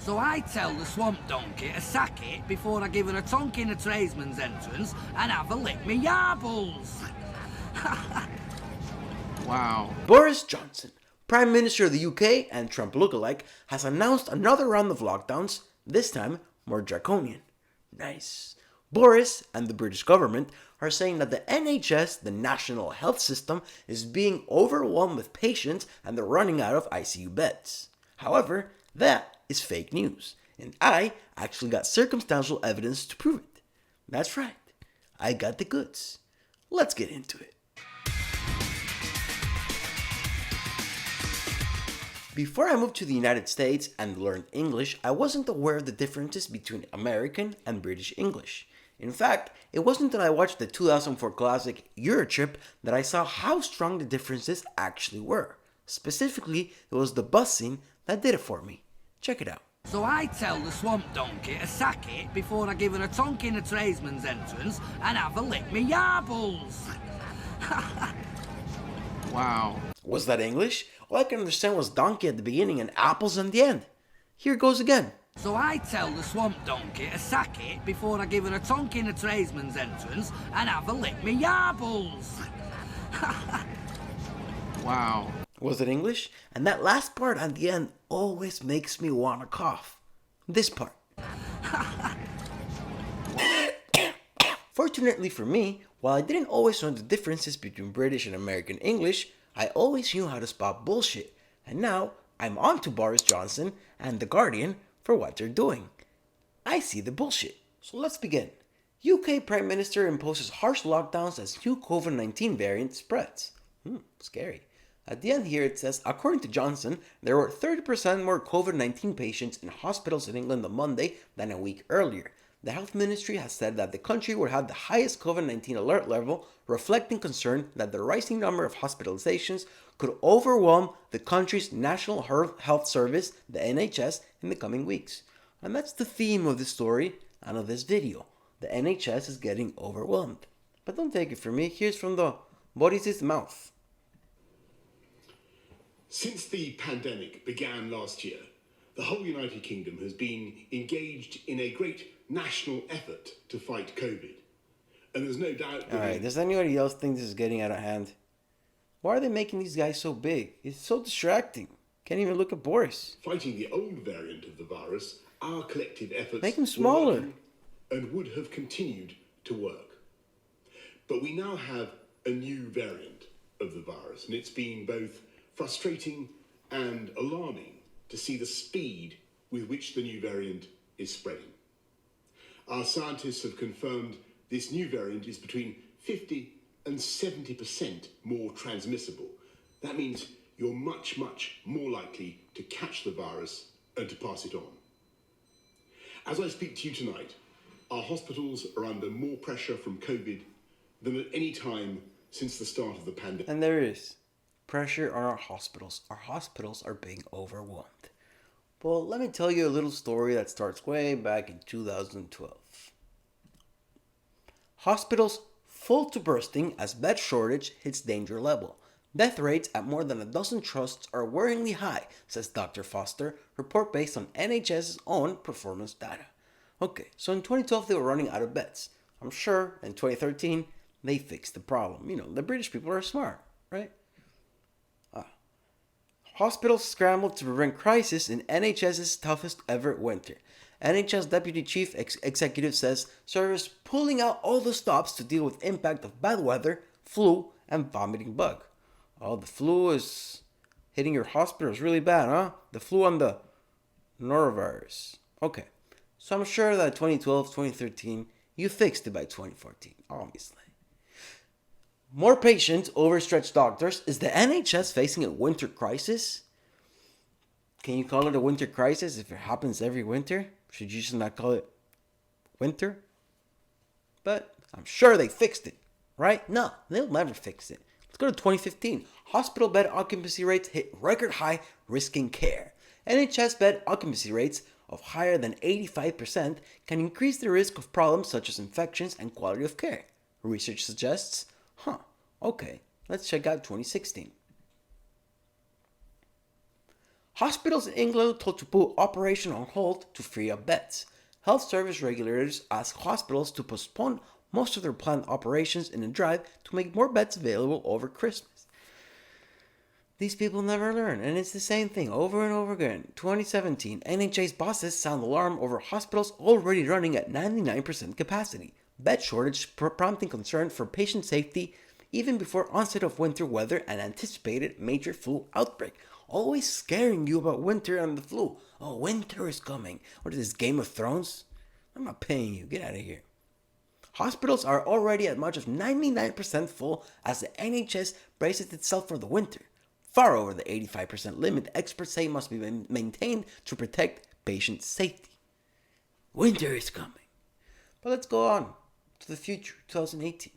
So I tell the swamp donkey to sack it before I give her a tonk in the tradesman's entrance and have a lick me yarbles. Wow. Boris Johnson, Prime Minister of the UK and Trump lookalike, has announced another round of lockdowns, this time more draconian. Nice. Boris and the British government are saying that the NHS, the National Health System, is being overwhelmed with patients and they're running out of ICU beds. However, that is fake news, and I actually got circumstantial evidence to prove it. That's right, I got the goods. Let's get into it. Before I moved to the United States and learned English, I wasn't aware of the differences between American and British English. In fact, it wasn't until I watched the 2004 classic Eurotrip that I saw how strong the differences actually were. Specifically, it was the bus scene that did it for me. Check it out. So I tell the swamp donkey to sack it before I give her a tonk in the tradesman's entrance and have a lick me yarbles. Wow. Was that English? All I can understand was donkey at the beginning and apples at the end. Here it goes again. So I tell the swamp donkey to sack it before I give her a tonk in the tradesman's entrance and have a lick me yarbles. Wow. Was it English? And that last part at the end always makes me want to cough. This part. Fortunately for me, while I didn't always know the differences between British and American English, I always knew how to spot bullshit. And now I'm on to Boris Johnson and The Guardian for what they're doing. I see the bullshit. So let's begin. UK Prime Minister imposes harsh lockdowns as new COVID-19 variant spreads. Scary. At the end here it says, according to Johnson, there were 30% more COVID-19 patients in hospitals in England on Monday than a week earlier. The health ministry has said that the country will have the highest COVID-19 alert level, reflecting concern that the rising number of hospitalizations could overwhelm the country's National Health Service, the NHS, in the coming weeks. And that's the theme of this story and of this video. The NHS is getting overwhelmed. But don't take it from me, here's from the Boris's mouth. Since the pandemic began last year, the whole United Kingdom has been engaged in a great national effort to fight COVID. And there's no doubt that... Alright, does anybody else think this is getting out of hand? Why are they making these guys so big? It's so distracting. Can't even look at Boris. Fighting the old variant of the virus, our collective efforts... Make him smaller. And would have continued to work. But we now have a new variant of the virus, and it's been both frustrating and alarming to see the speed with which the new variant is spreading. Our scientists have confirmed this new variant is between 50 and 70% more transmissible. That means you're much, much more likely to catch the virus and to pass it on. As I speak to you tonight, our hospitals are under more pressure from COVID than at any time since the start of the pandemic. And there is pressure on our hospitals. Our hospitals are being overwhelmed. Well, let me tell you a little story that starts way back in 2012. Hospitals full to bursting as bed shortage hits danger level. Death rates at more than a dozen trusts are worryingly high, says Dr. Foster, report based on NHS's own performance data. Okay, so in 2012 they were running out of beds. I'm sure in 2013 they fixed the problem. You know, the British people are smart, right? Hospitals scrambled to prevent crisis in NHS's toughest ever winter. NHS Deputy Chief Executive says service pulling out all the stops to deal with impact of bad weather, flu, and vomiting bug. Oh, the flu is hitting your hospitals really bad, huh? The flu on the norovirus. Okay, so I'm sure that 2012, 2013, you fixed it by 2014, obviously. More patients, overstretched doctors. Is the NHS facing a winter crisis? Can you call it a winter crisis if it happens every winter? Should you just not call it winter? But I'm sure they fixed it, right? No, they'll never fix it. Let's go to 2015. Hospital bed occupancy rates hit record high, risking care. NHS bed occupancy rates of higher than 85% can increase the risk of problems such as infections and quality of care. Research suggests, okay, let's check out 2016. Hospitals in England told to put operation on hold to free up beds. Health service regulators asked hospitals to postpone most of their planned operations in a drive to make more beds available over Christmas. These people never learn, and it's the same thing over and over again. 2017, NHS bosses sound alarm over hospitals already running at 99% capacity. Bed shortage prompting concern for patient safety even before onset of winter weather and anticipated major flu outbreak. Always scaring you about winter and the flu. Oh, winter is coming. What is this, Game of Thrones? I'm not paying you. Get out of here. Hospitals are already at much of 99% full as the NHS braces itself for the winter, far over the 85% limit experts say must be maintained to protect patient safety. Winter is coming. But let's go on to the future, 2018.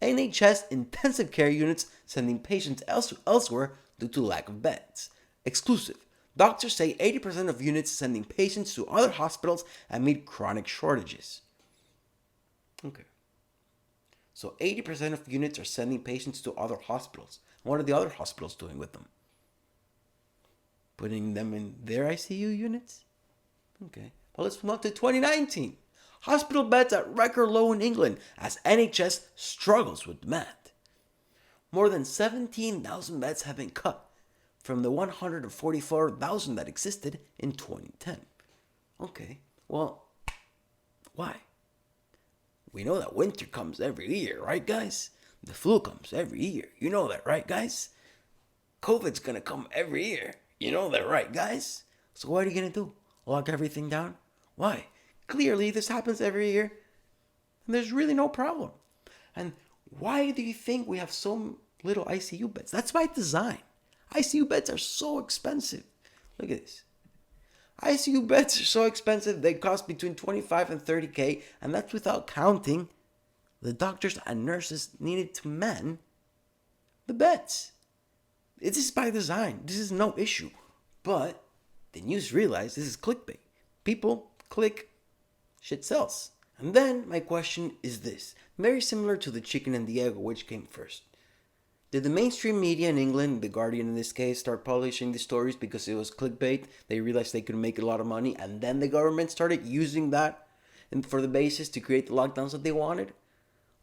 NHS intensive care units sending patients elsewhere due to lack of beds. Exclusive. Doctors say 80% of units sending patients to other hospitals amid chronic shortages. Okay. So 80% of units are sending patients to other hospitals. What are the other hospitals doing with them? Putting them in their ICU units? Okay. Well, let's move on to 2019. Hospital beds at record low in England as NHS struggles with demand. More than 17,000 beds have been cut from the 144,000 that existed in 2010. Okay, well, why? We know that winter comes every year, right, guys? The flu comes every year. You know that, right, guys? COVID's gonna come every year. You know that, right, guys? So what are you gonna do? Lock everything down? Why? Clearly, this happens every year, and there's really no problem. And why do you think we have so little ICU beds? That's by design. ICU beds are so expensive. Look at this. ICU beds are so expensive, they cost between 25 and 30K, and that's without counting the doctors and nurses needed to man the beds. This is by design. This is no issue. But the news realized this is clickbait. People click, shit sells. And then my question is this, very similar to the chicken and the egg, which came first. Did the mainstream media in England, The Guardian in this case, start publishing these stories because it was clickbait? They realized they could make a lot of money, and then the government started using that for the basis to create the lockdowns that they wanted?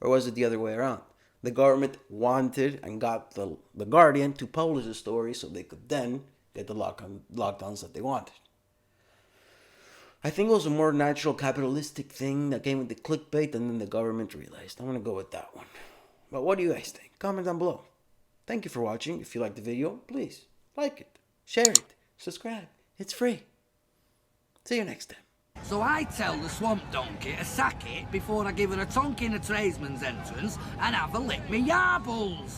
Or was it the other way around? The government wanted and got the Guardian to publish the story so they could then get the lockdowns that they wanted. I think it was a more natural capitalistic thing that came with the clickbait, and then the government realized. I'm going to go with that one. But what do you guys think? Comment down below. Thank you for watching. If you liked the video, please like it, share it, subscribe. It's free. See you next time. So I tell the swamp donkey to sack it before I give her a tonk in a tradesman's entrance and have a lick me yarbles.